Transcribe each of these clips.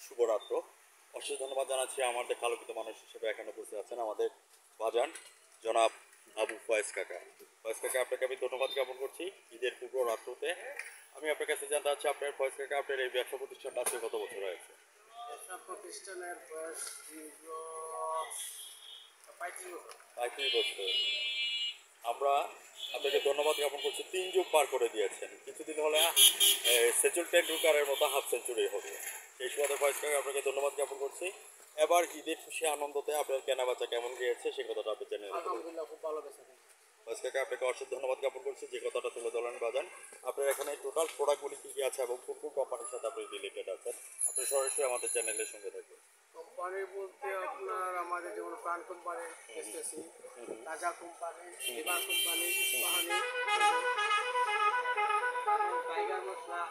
শুভরাত্র। অশেষ ধন্যবাদ জানাচ্ছি আমাদের কাঙ্ক্ষিত মানুষ হিসেবে এখানে বসে আছেন আমাদের বাজান জনাব আবু ফয়েজ কাকা। ফয়েজ কাকা, আপনাকে আমি ধন্যবাদ জ্ঞাপন করছি ঈদের পূর্ব রাত্রতে। আমি আপনার কাছে জানতে চাচ্ছি, আপনার ফয়েজ কাকা, আপনার এই ব্যবসা প্রতিষ্ঠানটা আজকে কত বছর হয়েছে? ব্যবসা প্রতিষ্ঠানের বয়স দীর্ঘ 35 বছর। 35 বছর। আমরা আপনাকে ধন্যবাদ জ্ঞাপন করছি, 3 যুগ পার করে দিয়েছেন। কিছুদিন হলে সচিন টেন্ডুলকারের মতো হাফ সেঞ্চুরি হবে। সেই সুবাদে ফয়েজ কাকা আপনাকে ধন্যবাদ জ্ঞাপন করছি। এবার ঈদের খুশি আনন্দতে আপনার কেনাবেচা কেমন গিয়েছে সেই কথাটা আপনি জেনে নিতে। আলহামদুলিল্লাহ, খুব ভালো বেচা কিনা। ফয়েজ কাকা, আপনাকে অশেষ ধন্যবাদ জ্ঞাপন করছি যে কথাটা তুলে ধরলেন বাজান। আপনার এখানে টোটাল প্রোডাক্টগুলি কী কী আছে এবং কোন কোন কোম্পানির সাথে আপনি রিলেটেড আছেন, আপনি সরাসরি আমাদের চ্যানেলের সঙ্গে থাকবেন। কোম্পানি বলতে আপনার আমাদের যেমন Pran company, SSC, Raja company, Lever company, Ispahani, Tiger মশলা,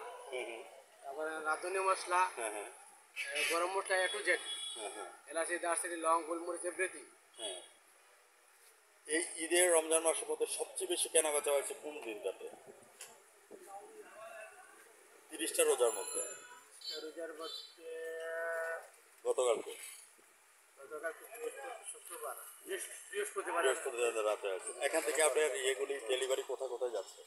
তারপরে রাঁধুনি মশলা, হ্যাঁ হ্যাঁ গরম মশলা A to Z, হ্যাঁ হ্যাঁ এলাচি, দারচিনি, লং, গোলমরিচ, এভরিথিং। হ্যাঁ। এই ঈদের রমজান মাসের মধ্যে সবচেয়ে বেশি কেনাবেচা হয়েছে কোন দিনটাতে? 30টা রোজার মধ্যে। রোজার মধ্যে গতকালকে শুক্রবার, বৃহস্পতিবার। বৃহস্পতিবার রাতে আছে। এখান থেকে আপনার ইয়েগুলি ডেলিভারি কোথায় কোথায় যাচ্ছে?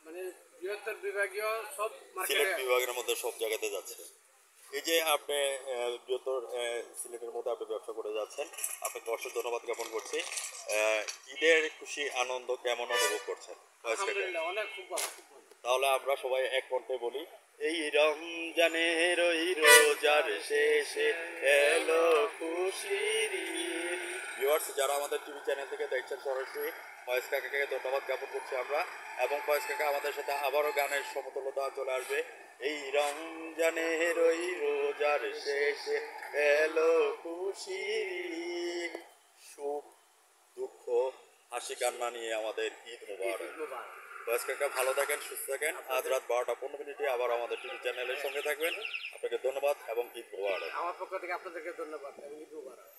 মানে বৃহত্তর বিভাগীয় সব সিলেট মার্কেটে। বিভাগের মধ্যে সব জায়গাতে যাচ্ছে। এই যে আপনি বৃহত্তর সিলেটের মধ্যে আপনি ব্যবসা করে যাচ্ছেন, আপনাকে অশেষ ধন্যবাদ জ্ঞাপন করছি। ঈদের খুশি আনন্দ কেমন অনুভব করছেন? আলহামদুলিল্লাহ, অনেক খুব ভালো, খুব ভালো। তাহলে আমরা সবাই এক কণ্ঠে বলি, এই রমজানের ওই রোজার শেষে এলো খুশির ঈদ। ভিউয়ার্স, যারা আমাদের টিভি চ্যানেল থেকে দেখছেন সরাসরি, ফয়েজ কাকাকে ধন্যবাদ জ্ঞাপন করছি আমরা। এবং ফয়েজ কাকা আমাদের সাথে আবারও গানের সমতুলতা চলে আসবে। এই রমজানের ওই রোজার শেষে এলো খুশির ঈদ। সুখ দুঃখ হাসি কান্না নিয়ে আমাদের ঈদ মোবারক। ফয়েজ কাকা, ভালো থাকেন, সুস্থ থাকেন। আজ রাত 12টা 15 মিনিটে আবার আমাদের টিভি চ্যানেলের সঙ্গে থাকবেন। আপনাকে ধন্যবাদ এবং ঈদ মোবারক। আমার পক্ষ থেকে আপনাদেরকে ধন্যবাদ এবং ঈদ মুবারক।